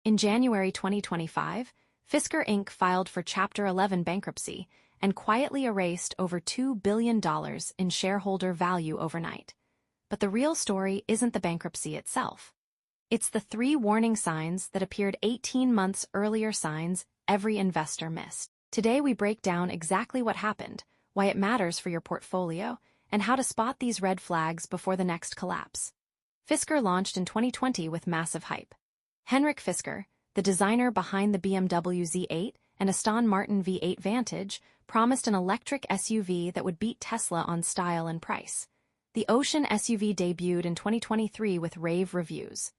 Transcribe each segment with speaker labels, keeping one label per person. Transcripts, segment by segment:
Speaker 1: In January 2025, Fisker Inc. filed for Chapter 11 bankruptcy and quietly erased over $2 billion in shareholder value overnight. But the real story isn't the bankruptcy itself. It's the 3 warning signs that appeared 18 months earlier, signs every investor missed. Today we break down exactly what happened, why it matters for your portfolio, and how to spot these red flags before the next collapse. Fisker launched in 2020 with massive hype. Henrik Fisker, the designer behind the BMW Z8 and Aston Martin V8 Vantage, promised an electric SUV that would beat Tesla on style and price. The Ocean SUV debuted in 2023 with rave reviews.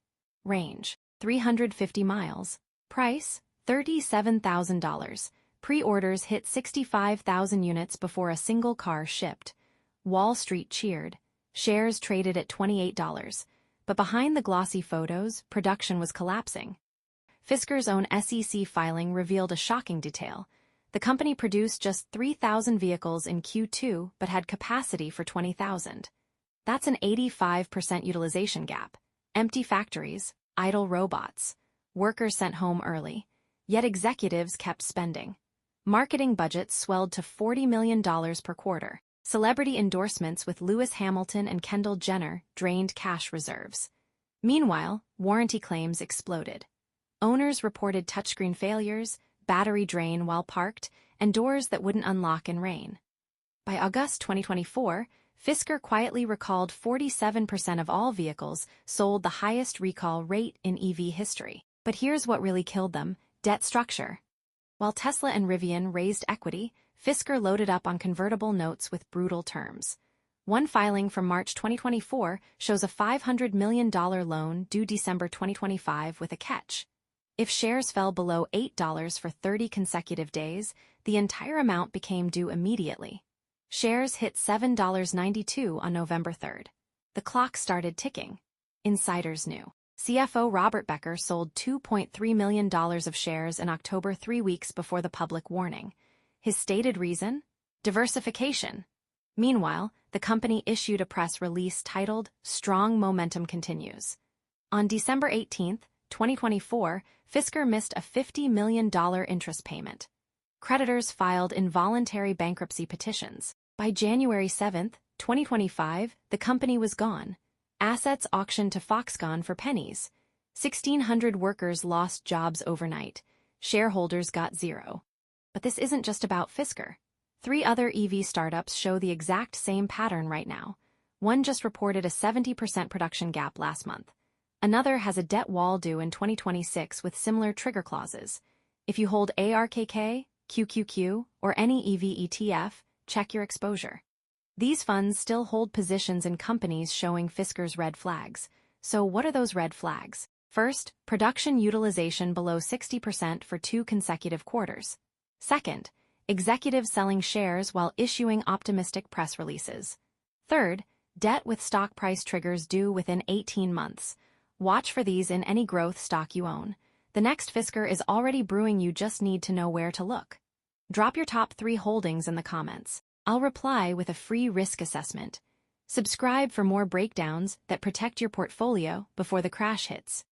Speaker 1: Range: 350 miles. Price: $37,000. Pre-orders hit 65,000 units before a single car shipped. Wall Street cheered. Shares traded at $28. But behind the glossy photos, production was collapsing. Fisker's own SEC filing revealed a shocking detail. The company produced just 3,000 vehicles in Q2 but had capacity for 20,000. That's an 85% utilization gap. Empty factories, idle robots, workers sent home early. Yet executives kept spending. Marketing budgets swelled to $40 million per quarter. Celebrity endorsements with Lewis Hamilton and Kendall Jenner drained cash reserves. Meanwhile, warranty claims exploded. Owners reported touchscreen failures, battery drain while parked, and doors that wouldn't unlock in rain. By August 2024, Fisker quietly recalled 47% of all vehicles, sold, the highest recall rate in EV history. But here's what really killed them: debt structure. While Tesla and Rivian raised equity, Fisker loaded up on convertible notes with brutal terms. One filing from March 2024 shows a $500 million loan due December 2025 with a catch. If shares fell below $8 for 30 consecutive days, the entire amount became due immediately. Shares hit $7.92 on November 3rd. The clock started ticking. Insiders knew. CFO Robert Becker sold $2.3 million of shares in October, 3 weeks before the public warning. His stated reason? Diversification. Meanwhile, the company issued a press release titled, "Strong Momentum Continues." On December 18, 2024, Fisker missed a $50 million interest payment. Creditors filed involuntary bankruptcy petitions. By January 7, 2025, the company was gone. Assets auctioned to Foxconn for pennies. 1,600 workers lost jobs overnight. Shareholders got zero. But this isn't just about Fisker. 3 other EV startups show the exact same pattern right now. One just reported a 70% production gap last month. Another has a debt wall due in 2026 with similar trigger clauses. If you hold arkk, QQQ, or any EV ETF, check your exposure. These funds still hold positions in companies showing Fisker's red flags. So what are those red flags? First, production utilization below 60% for 2 consecutive quarters. Second, executives selling shares while issuing optimistic press releases. Third, debt with stock price triggers due within 18 months. Watch for these in any growth stock you own. The next Fisker is already brewing, you just need to know where to look. Drop your top 3 holdings in the comments. I'll reply with a free risk assessment. Subscribe for more breakdowns that protect your portfolio before the crash hits.